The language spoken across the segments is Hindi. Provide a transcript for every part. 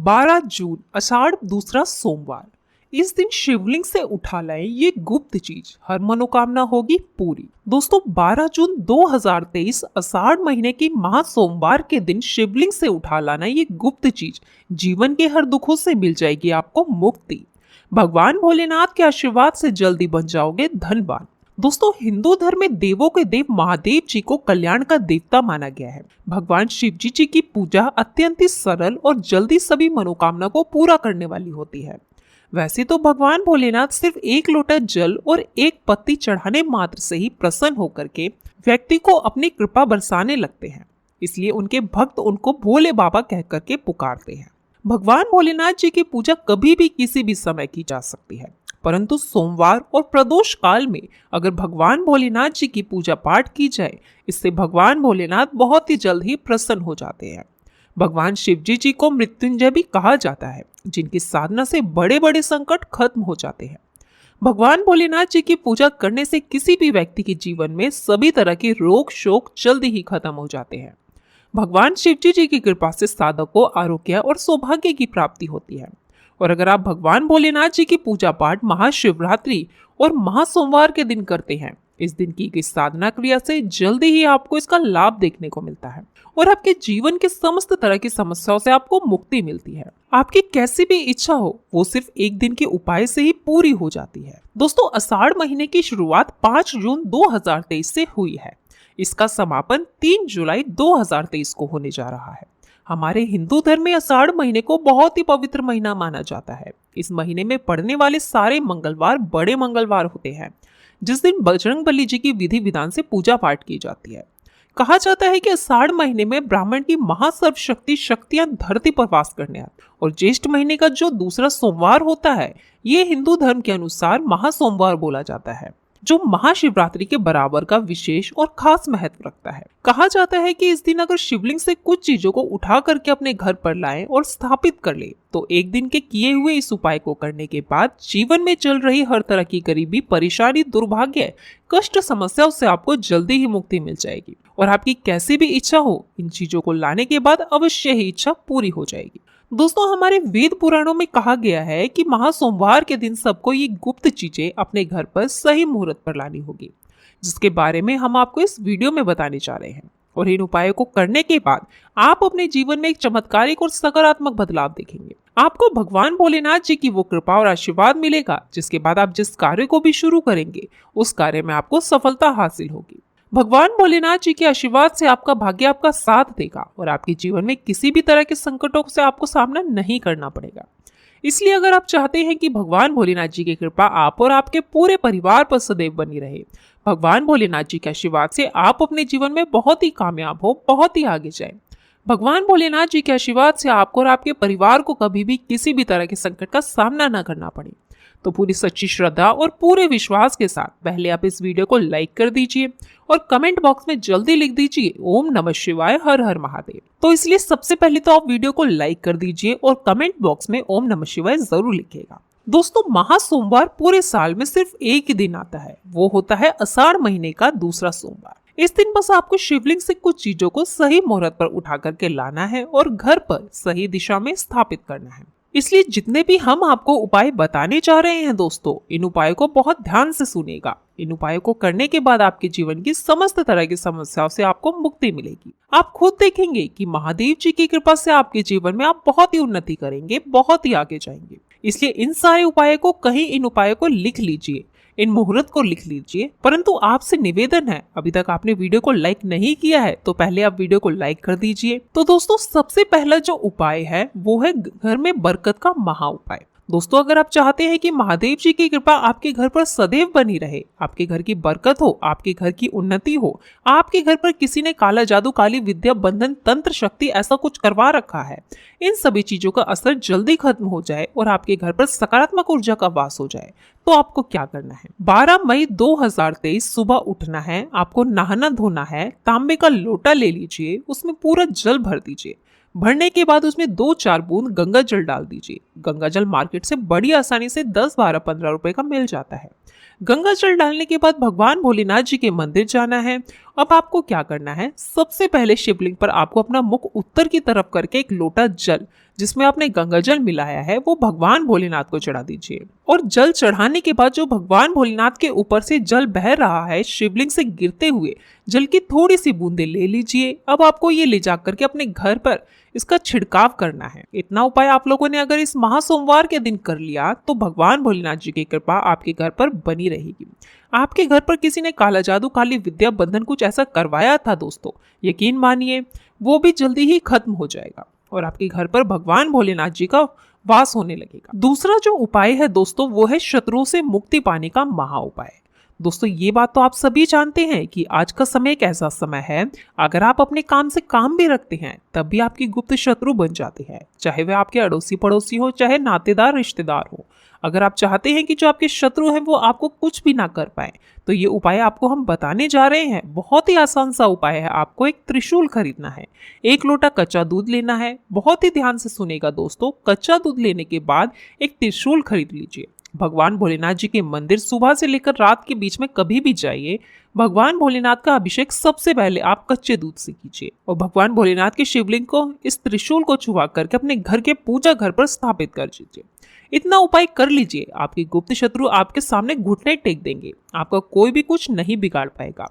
12 जून आषाढ़ दूसरा सोमवार। इस दिन शिवलिंग से उठा लाएं ये गुप्त चीज, हर मनोकामना होगी पूरी। दोस्तों 12 जून 2023 आषाढ़ महीने की महा सोमवार के दिन शिवलिंग से उठा लाना ये गुप्त चीज जीवन के हर दुखों से मिल जाएगी आपको मुक्ति। भगवान भोलेनाथ के आशीर्वाद से जल्दी बन जाओगे धनवान। दोस्तों हिंदू धर्म में देवों के देव महादेव जी को कल्याण का देवता माना गया है। भगवान शिव जी की पूजा अत्यंत ही सरल और जल्दी सभी मनोकामना को पूरा करने वाली होती है। वैसे तो भगवान भोलेनाथ सिर्फ एक लोटा जल और एक पत्ती चढ़ाने मात्र से ही प्रसन्न होकर के व्यक्ति को अपनी कृपा बरसाने लगते हैं, इसलिए उनके भक्त उनको भोले बाबा कह करके पुकारते हैं। भगवान भोलेनाथ जी की पूजा कभी भी किसी भी समय की जा सकती है, परंतु सोमवार और प्रदोष काल में अगर भगवान भोलेनाथ जी की पूजा पाठ की जाए, इससे भगवान भोलेनाथ बहुत ही जल्द ही प्रसन्न हो जाते हैं। भगवान शिव जी को मृत्युंजय भी कहा जाता है, जिनकी साधना से बड़े बड़े संकट खत्म हो जाते हैं। भगवान भोलेनाथ जी की पूजा करने से किसी भी व्यक्ति के जीवन में सभी तरह के रोग शोक जल्दी ही खत्म हो जाते हैं। भगवान शिव जी की कृपा से साधक को आरोग्य और सौभाग्य की प्राप्ति होती है। और अगर आप भगवान भोलेनाथ जी की पूजा पाठ महाशिवरात्रि और महासोमवार के दिन करते हैं, इस दिन की गई साधना क्रिया से जल्दी ही आपको इसका लाभ देखने को मिलता है और आपके जीवन के समस्त तरह की समस्याओं से आपको मुक्ति मिलती है। आपकी कैसी भी इच्छा हो वो सिर्फ एक दिन के उपाय से ही पूरी हो जाती है। दोस्तों आषाढ़ महीने की शुरुआत 5 जून 2023 से हुई है। इसका समापन 3 जुलाई 2023 को होने जा रहा है। हमारे हिंदू धर्म में आषाढ़ महीने को बहुत ही पवित्र महीना माना जाता है। इस महीने में पड़ने वाले सारे मंगलवार बड़े मंगलवार होते हैं, जिस दिन बजरंगबली जी की विधि विधान से पूजा पाठ की जाती है। कहा जाता है कि आषाढ़ महीने में ब्राह्मण की महासर्वशक्ति शक्तियां धरती पर वास करने आती हैं और ज्येष्ठ महीने का जो दूसरा सोमवार होता है, ये हिंदू धर्म के अनुसार महासोमवार बोला जाता है, जो महाशिवरात्रि के बराबर का विशेष और खास महत्व रखता है। कहा जाता है कि इस दिन अगर शिवलिंग से कुछ चीजों को उठा करके अपने घर पर लाएं और स्थापित कर ले, तो एक दिन के किए हुए इस उपाय को करने के बाद जीवन में चल रही हर तरह की गरीबी, परेशानी, दुर्भाग्य, कष्ट, समस्याओं से आपको जल्दी ही मुक्ति मिल जाएगी और आपकी कैसी भी इच्छा हो, इन चीजों को लाने के बाद अवश्य ही इच्छा पूरी हो जाएगी। दोस्तों हमारे वेद पुराणों में कहा गया है कि महासोमवार के दिन सबको ये गुप्त चीजें अपने घर पर सही मुहूर्त पर लानी होगी, जिसके बारे में हम आपको इस वीडियो में बताने जा रहे हैं। और इन उपायों को करने के बाद आप अपने जीवन में एक चमत्कारिक और सकारात्मक बदलाव देखेंगे। आपको भगवान भोलेनाथ जी की वो कृपा और आशीर्वाद मिलेगा, जिसके बाद आप जिस कार्य को भी शुरू करेंगे उस कार्य में आपको सफलता हासिल होगी। भगवान भोलेनाथ जी के आशीर्वाद से आपका भाग्य आपका साथ देगा और आपके जीवन में किसी भी तरह के संकटों से आपको सामना नहीं करना पड़ेगा। इसलिए अगर आप चाहते हैं कि भगवान भोलेनाथ जी की कृपा आप और आपके पूरे परिवार पर सदैव बनी रहे, भगवान भोलेनाथ जी के आशीर्वाद से आप अपने जीवन में बहुत ही कामयाब हो, बहुत ही आगे जाए, भगवान भोलेनाथ जी के आशीर्वाद से आपको और आपके परिवार को कभी भी किसी भी तरह के संकट का सामना न करना पड़े, तो पूरी सच्ची श्रद्धा और पूरे विश्वास के साथ पहले आप इस वीडियो को लाइक कर दीजिए और कमेंट बॉक्स में जल्दी लिख दीजिए ओम नमः शिवाय, हर हर महादेव। तो इसलिए सबसे पहले तो आप वीडियो को लाइक कर दीजिए और कमेंट बॉक्स में ओम नमः शिवाय जरूर लिखिएगा। दोस्तों महासोमवार पूरे साल में सिर्फ एक ही दिन आता है, वो होता है आषाढ़ महीने का दूसरा सोमवार। इस दिन बस आपको शिवलिंग से कुछ चीजों को सही मुहूर्त पर उठा करके लाना है और घर पर सही दिशा में स्थापित करना है। इसलिए जितने भी हम आपको उपाय बताने जा रहे हैं दोस्तों, इन उपायों को बहुत ध्यान से सुनिएगा। इन उपायों को करने के बाद आपके जीवन की समस्त तरह की समस्याओं से आपको मुक्ति मिलेगी। आप खुद देखेंगे कि महादेव जी की कृपा से आपके जीवन में आप बहुत ही उन्नति करेंगे, बहुत ही आगे जाएंगे। इसलिए इन सारे उपायों को कहीं इन उपायों को लिख लीजिए, इन मुहूर्त को लिख लीजिए। परंतु आपसे निवेदन है, अभी तक आपने वीडियो को लाइक नहीं किया है तो पहले आप वीडियो को लाइक कर दीजिए। तो दोस्तों सबसे पहला जो उपाय है वो है घर में बरकत का महा उपाय। दोस्तों अगर आप चाहते हैं कि महादेव जी की कृपा आपके घर पर सदैव बनी रहे, आपके घर की बरकत हो, आपके घर की उन्नति हो, आपके घर पर किसी ने काला जादू, काली विद्या, बंधन, तंत्र शक्ति ऐसा कुछ करवा रखा है, इन सभी चीजों का असर जल्दी खत्म हो जाए और आपके घर पर सकारात्मक ऊर्जा का वास हो जाए, तो आपको क्या करना है। 12 मई 2023 सुबह उठना है, आपको नहाना धोना है, तांबे का लोटा ले लीजिए, उसमें पूरा जल भर दीजिए। भरने के बाद उसमें 2-4 बूंद गंगा जल डाल दीजिए। गंगा जल मार्केट से बड़ी आसानी से 10, 12, 15 रुपए का मिल जाता है। गंगा जल डालने के बाद भगवान भोलेनाथ जी के मंदिर जाना है। अब आपको क्या करना है, सबसे पहले शिवलिंग पर आपको अपना मुख उत्तर की तरफ करके एक लोटा जल जिसमें आपने गंगा जल मिलाया है वो भगवान भोलेनाथ को चढ़ा दीजिए। और जल चढ़ाने के बाद जो भगवान भोलेनाथ के ऊपर से जल बह रहा है, शिवलिंग से गिरते हुए जल की थोड़ी सी बूंदे ले लीजिए। अब आपको ये ले जाकर के अपने घर पर इसका छिड़काव करना है। इतना उपाय आप लोगों ने अगर इस महासोमवार के दिन कर लिया तो भगवान भोलेनाथ जी की कृपा आपके घर पर बनी रहेगी। आपके घर पर किसी ने काला जादू, काली विद्या, बंधन कुछ ऐसा करवाया था दोस्तों, यकीन मानिए वो भी जल्दी ही खत्म हो जाएगा और आपके घर पर भगवान भोलेनाथ जी का वास होने लगेगा। दूसरा जो उपाय है दोस्तों वो है शत्रुओं से मुक्ति पाने का महा उपाय। दोस्तों ये बात तो आप सभी जानते हैं कि आज का समय एक ऐसा समय है, अगर आप अपने काम से काम भी रखते हैं तब भी आपकी गुप्त शत्रु बन जाते हैं, चाहे वे आपके अड़ोसी पड़ोसी हो, चाहे नातेदार रिश्तेदार हो। अगर आप चाहते हैं कि जो आपके शत्रु हैं वो आपको कुछ भी ना कर पाए तो ये उपाय आपको हम बताने जा रहे हैं। बहुत ही आसान सा उपाय है। आपको एक त्रिशूल खरीदना है, 1 लोटा कच्चा दूध लेना है। बहुत ही ध्यान से सुनेगा दोस्तों, कच्चा दूध लेने के बाद एक त्रिशूल खरीद लीजिए। भगवान भोलेनाथ जी के मंदिर सुबह से लेकर रात के बीच में कभी भी जाइए। भगवान भोलेनाथ का अभिषेक सबसे पहले आप कच्चे दूध से कीजिए और भगवान भोलेनाथ के शिवलिंग को इस त्रिशूल को छुआ करके अपने घर के पूजा घर पर स्थापित कर दीजिए। इतना उपाय कर लीजिए, आपकी गुप्त शत्रु आपके सामने घुटने टेक देंगे, आपका कोई भी कुछ नहीं बिगाड़ पाएगा।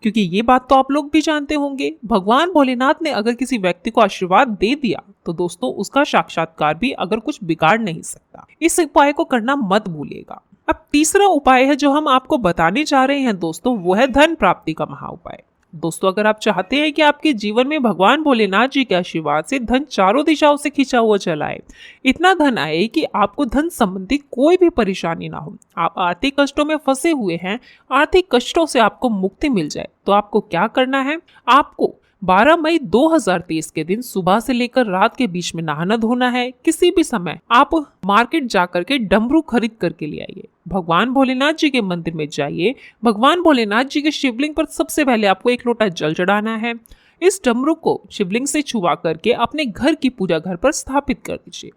क्योंकि ये बात तो आप लोग भी जानते होंगे, भगवान भोलेनाथ ने अगर किसी व्यक्ति को आशीर्वाद दे दिया तो दोस्तों उसका साक्षात्कार भी अगर कुछ बिगाड़ नहीं सकता। इस उपाय को करना मत भूलिएगा। अब तीसरा उपाय है जो हम आपको बताने जा रहे हैं दोस्तों, वो है धन प्राप्ति का महा उपाय। दोस्तों अगर आप चाहते हैं कि आपके जीवन में भगवान भोलेनाथ जी के आशीर्वाद से धन चारों दिशाओं से खिंचा हुआ चला आए, इतना धन आए कि आपको धन संबंधी कोई भी परेशानी ना हो, आप आर्थिक कष्टों में फंसे हुए हैं, आर्थिक कष्टों से आपको मुक्ति मिल जाए, तो आपको क्या करना है? आपको 12 मई 2023 के दिन सुबह से लेकर रात के बीच में नहाना धोना है। किसी भी समय आप मार्केट जाकर के डमरू खरीद करके ले आइए, भगवान भोलेनाथ जी के मंदिर में जाइए, भगवान भोलेनाथ जी के शिवलिंग पर सबसे पहले आपको 1 लोटा जल चढ़ाना है। इस डमरू को शिवलिंग से छुआ करके अपने घर की पूजा घर पर स्थापित कर दीजिए।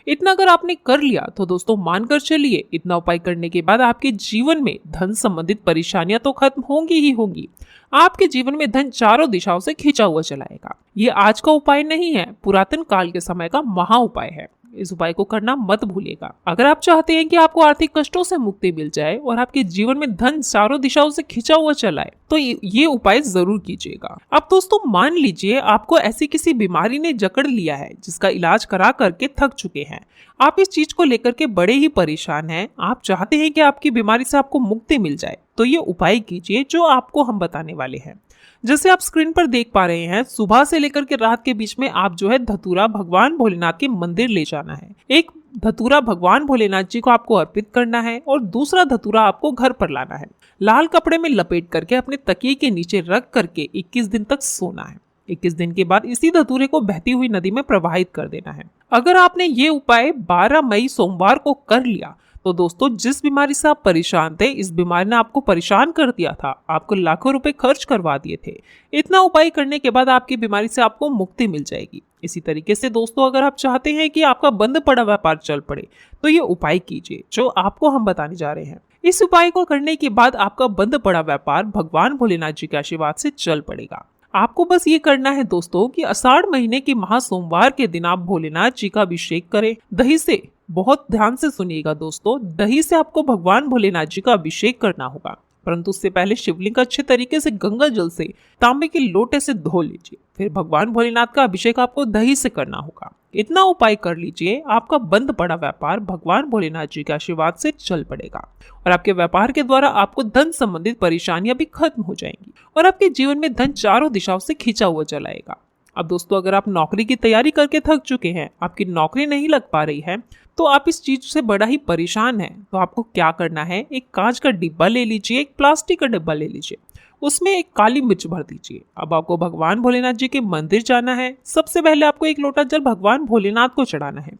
इतना अगर आपने कर लिया तो दोस्तों मानकर चलिए, इतना उपाय करने के बाद आपके जीवन में धन संबंधित परेशानियां तो खत्म होंगी ही होंगी, आपके जीवन में धन चारों दिशाओं से खींचा हुआ चलाएगा। ये आज का उपाय नहीं है, पुरातन काल के समय का महा उपाय है। इस उपाय को करना मत भूलिएगा। अगर आप चाहते हैं कि आपको आर्थिक कष्टों से मुक्ति मिल जाए और आपके जीवन में धन चारों दिशाओं से खिंचा हुआ चलाए तो ये उपाय जरूर कीजिएगा। अब दोस्तों मान लीजिए आपको ऐसी किसी बीमारी ने जकड़ लिया है जिसका इलाज करा करके थक चुके हैं, आप इस चीज को लेकर के बड़े ही परेशान हैं, आप चाहते हैं कि आपकी बीमारी से आपको मुक्ति मिल जाए, तो ये उपाय कीजिए जो आपको हम बताने वाले हैं। जैसे आप स्क्रीन पर देख पा रहे हैं, सुबह से लेकर के रात के बीच में आप जो है धतूरा भगवान भोलेनाथ के मंदिर ले जाना है। एक धतूरा भगवान भोलेनाथ जी को आपको अर्पित करना है और दूसरा धतूरा आपको घर पर लाना है। लाल कपड़े में लपेट करके अपने तकिए के नीचे रख करके 21 दिन तक सोना है। 21 दिन के बाद इसी धतूरे को बहती हुई नदी में प्रवाहित कर देना है। अगर आपने ये उपाय 12 मई सोमवार को कर लिया तो दोस्तों जिस बीमारी से आप परेशान थे, इस बीमारी ने आपको परेशान कर दिया था, आपको लाखों रुपए खर्च करवा दिए थे, इतना उपाय करने के बाद आपकी बीमारी से आपको मुक्ति मिल जाएगी। इसी तरीके से दोस्तों अगर आप चाहते हैं कि आपका बंद पड़ा व्यापार चल पड़े तो ये उपाय कीजिए जो आपको हम बताने जा रहे हैं। इस उपाय को करने के बाद आपका बंद पड़ा व्यापार भगवान भोलेनाथ जी के आशीर्वाद से चल पड़ेगा। आपको बस ये करना है दोस्तों कि आषाढ़ महीने के महासोमवार के दिन आप भोलेनाथ जी का अभिषेक करें दही से। बहुत ध्यान से सुनिएगा दोस्तों, दही से आपको भगवान भोलेनाथ जी का अभिषेक करना होगा, परंतु उससे पहले शिवलिंग का अच्छे तरीके से गंगा जल से तांबे के लोटे से धो लीजिए। फिर भगवान भोलेनाथ का अभिषेक आपको दही से करना होगा। इतना उपाय कर लीजिए, आपका बंद पड़ा व्यापार भगवान भोलेनाथ जी के आशीर्वाद से चल पड़ेगा और आपके व्यापार के द्वारा आपको धन संबंधित परेशानियां भी खत्म हो जाएंगी और आपके जीवन में धन चारों दिशाओं से खींचा हुआ चलाएगा। अब दोस्तों अगर आप नौकरी की तैयारी करके थक चुके हैं, आपकी नौकरी नहीं लग पा रही है, तो आप इस चीज से बड़ा ही परेशान हैं, तो आपको क्या करना है, एक कांच का डिब्बा ले लीजिए, एक प्लास्टिक का डिब्बा ले लीजिए, उसमें एक काली मिर्च भर दीजिए। अब आपको भगवान भोलेनाथ जी के मंदिर जाना है। सबसे पहले आपको 1 लोटा जल भगवान भोलेनाथ को चढ़ाना है।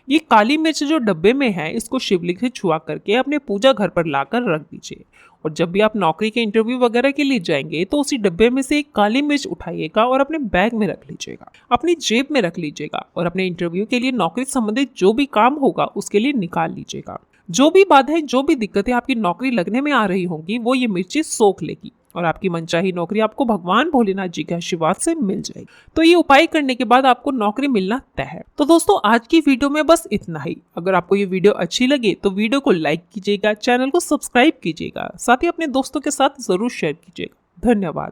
ये काली मिर्च जो डब्बे में है इसको शिवलिंग से छुआ करके अपने पूजा घर पर लाकर रख दीजिए और जब भी आप नौकरी के इंटरव्यू वगैरह के लिए जाएंगे तो उसी डब्बे में से एक काली मिर्च उठाइएगा और अपने बैग में रख लीजिएगा, अपनी जेब में रख लीजिएगा और अपने इंटरव्यू के लिए नौकरी संबंधित जो भी काम होगा उसके लिए निकाल लीजिएगा। जो भी बाधाएं, जो भी दिक्कतें आपकी नौकरी लगने में आ रही होंगी, वो ये मिर्ची सोख लेगी और आपकी मनचाही नौकरी आपको भगवान भोलेनाथ जी के आशीर्वाद से मिल जाएगी। तो ये उपाय करने के बाद आपको नौकरी मिलना तय है। तो दोस्तों आज की वीडियो में बस इतना ही। अगर आपको ये वीडियो अच्छी लगे तो वीडियो को लाइक कीजिएगा, चैनल को सब्सक्राइब कीजिएगा, साथ ही अपने दोस्तों के साथ जरूर शेयर कीजिएगा। धन्यवाद।